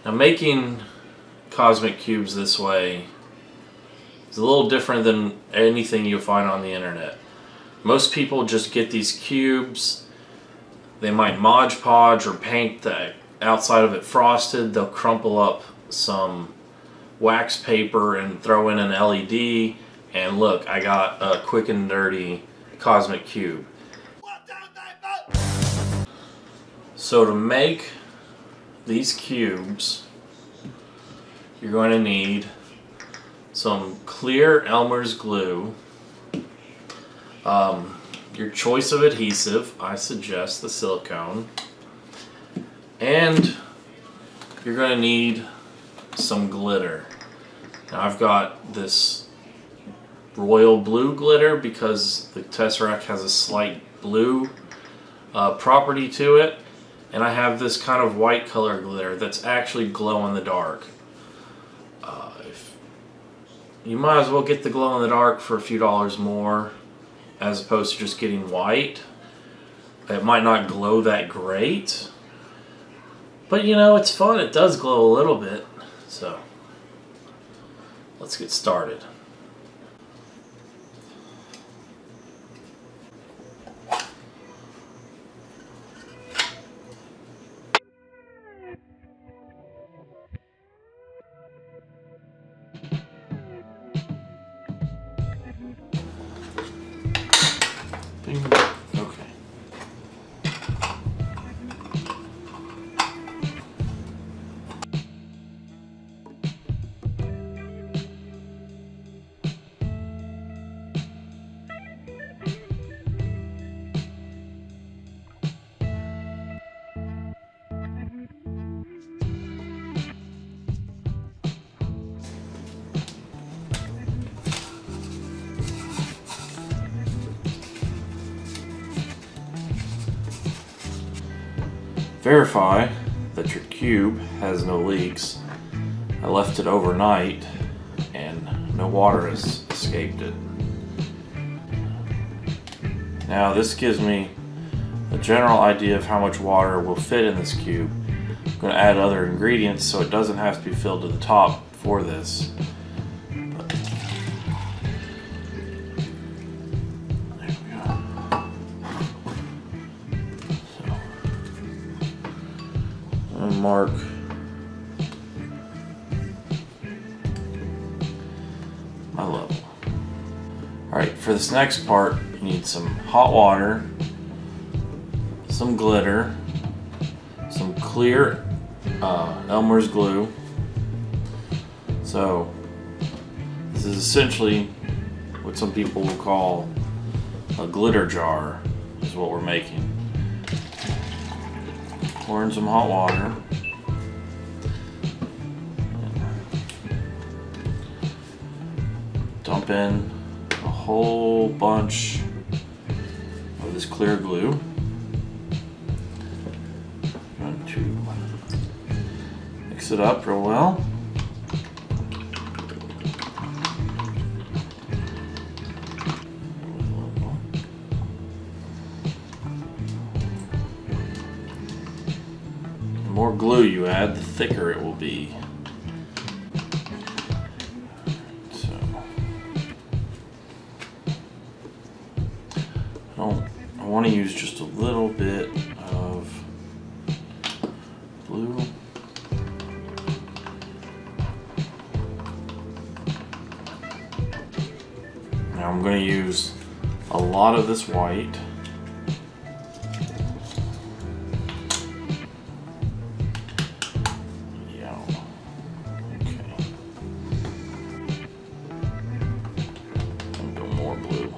Now, making cosmic cubes this way is a little different than anything you'll find on the internet. Most people just get these cubes, they might Mod Podge or paint the outside of it frosted. They'll crumple up some wax paper and throw in an LED, and look, I got a quick and dirty cosmic cube. So to make these cubes, you're going to need some clear Elmer's glue, your choice of adhesive. I suggest the silicone, and you're going to need some glitter. Now I've got this royal blue glitter because the Tesseract has a slight blue property to it, and I have this kind of white color glitter that's actually glow in the dark. You might as well get the glow in the dark for a few dollars more as opposed to just getting white. It might not glow that great, but you know, it's fun. It does glow a little bit. So let's get started. Okay. Verify that your cube has no leaks. I left it overnight and no water has escaped it. Now this gives me a general idea of how much water will fit in this cube. I'm going to add other ingredients so it doesn't have to be filled to the top for this. Mark my level. Alright, for this next part you need some hot water, some glitter, some clear Elmer's glue. So this is essentially what some people will call a glitter jar, is what we're making. Pour in some hot water. Dump in a whole bunch of this clear glue. Going to mix it up real well. The more glue you add, the thicker it will be. I want to use just a little bit of blue. Now I'm going to use a lot of this white. Yeah. Okay. And go more blue.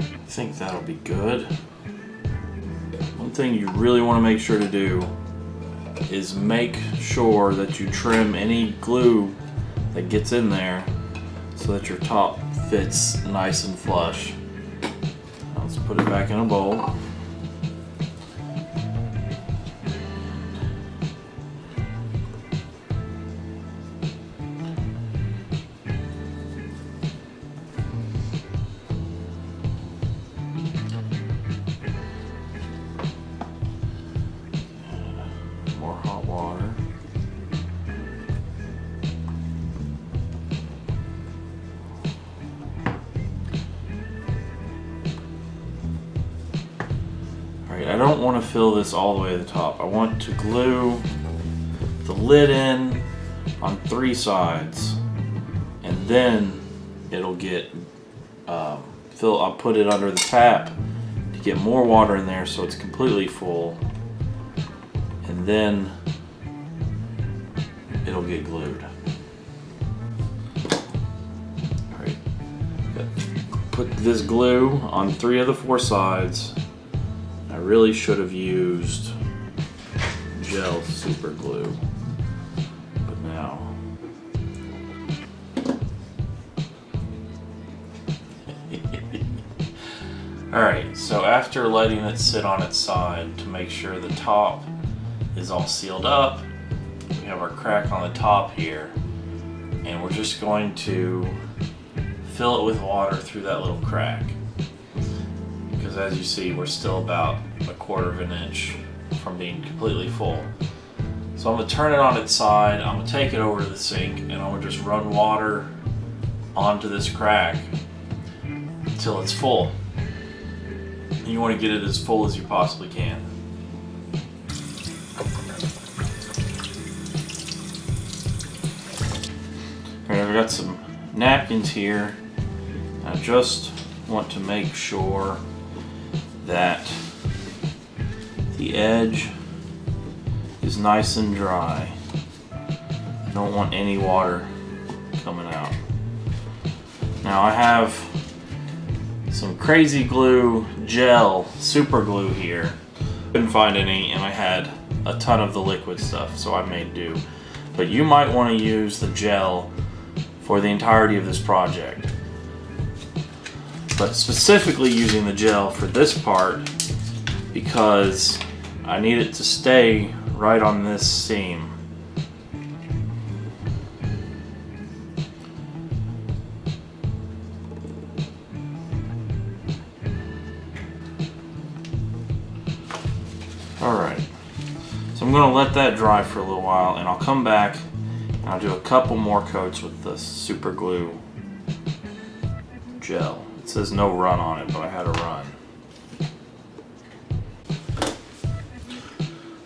I think that'll be good. One thing you really want to make sure to do is make sure that you trim any glue that gets in there so that your top fits nice and flush. Now let's put it back in a bowl. don't want to fill this all the way to the top. I want to glue the lid in on 3 sides, and then it'll get I'll put it under the tap to get more water in there so it's completely full, and then it'll get glued. Alright, put this glue on 3 of the 4 sides. I really should have used gel super glue, but now alright, so after letting it sit on its side to make sure the top is all sealed up, we have our crack on the top here, and we're just going to fill it with water through that little crack, because as you see, we're still about 1/4 of an inch from being completely full. So I'm going to turn it on its side, I'm going to take it over to the sink, and I'm going to just run water onto this crack until it's full. You want to get it as full as you possibly can. Alright, I've got some napkins here. I just want to make sure that the edge is nice and dry. I don't want any water coming out. Now I have some Krazy Glue Gel super glue here. Couldn't find any, and I had a ton of the liquid stuff, so I made do. But you might want to use the gel for the entirety of this project. But specifically using the gel for this part because I need it to stay right on this seam. Alright, so I'm going to let that dry for a little while, and I'll come back and I'll do a couple more coats with the super glue gel. It says no run on it, but I had a run.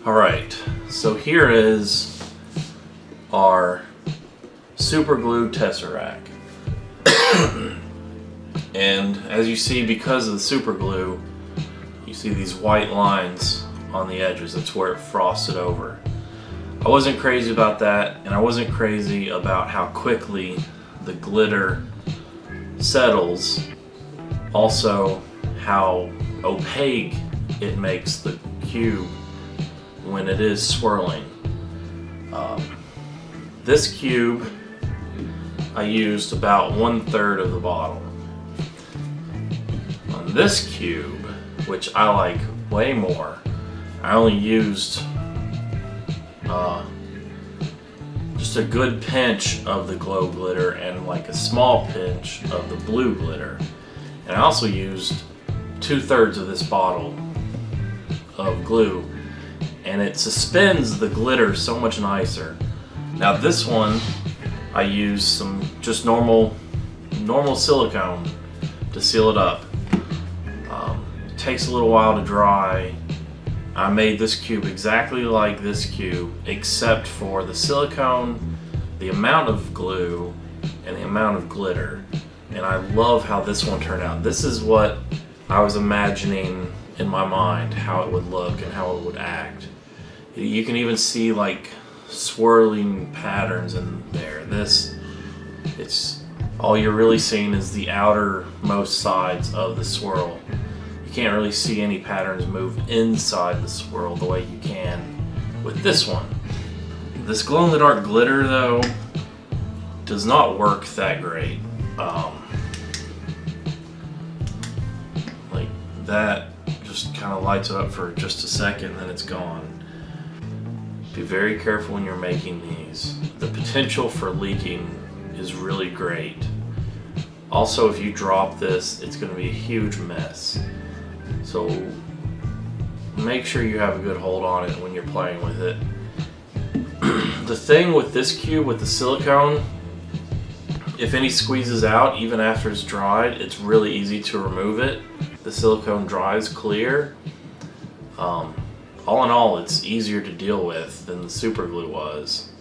Alright, so here is our super glue Tesseract. And as you see, because of the super glue, you see these white lines on the edges. That's where it frosted over. I wasn't crazy about that, and I wasn't crazy about how quickly the glitter settles. Also, how opaque it makes the cube when it is swirling. This cube, I used about 1/3 of the bottle. On this cube, which I like way more, I only used just a good pinch of the glow glitter and like a small pinch of the blue glitter. And I also used 2/3 of this bottle of glue, and it suspends the glitter so much nicer. Now this one, I used some just normal silicone to seal it up. It takes a little while to dry. I made this cube exactly like this cube, except for the silicone, the amount of glue, and the amount of glitter. And I love how this one turned out. This is what I was imagining in my mind, how it would look and how it would act. You can even see like swirling patterns in there. It's all you're really seeing is the outermost sides of the swirl. You can't really see any patterns move inside the swirl the way you can with this one. This glow-in-the-dark glitter though does not work that great. Like that just kind of lights it up for just a second, then it's gone. Be very careful when you're making these. The potential for leaking is really great. Also, if you drop this, it's going to be a huge mess. So make sure you have a good hold on it when you're playing with it. The thing with this cube, with the silicone, if any squeezes out, even after it's dried, it's really easy to remove it. The silicone dries clear. All in all, it's easier to deal with than the super glue was.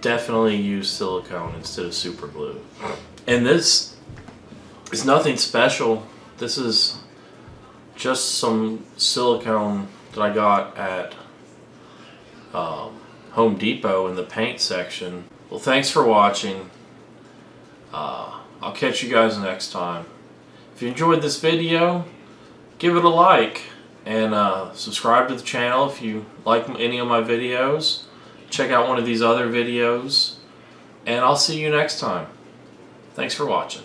Definitely use silicone instead of super glue. And this is nothing special. This is just some silicone that I got at Home Depot in the paint section. Well, thanks for watching. I'll catch you guys next time. If you enjoyed this video, give it a like and subscribe to the channel if you like any of my videos. Check out one of these other videos, and I'll see you next time. Thanks for watching.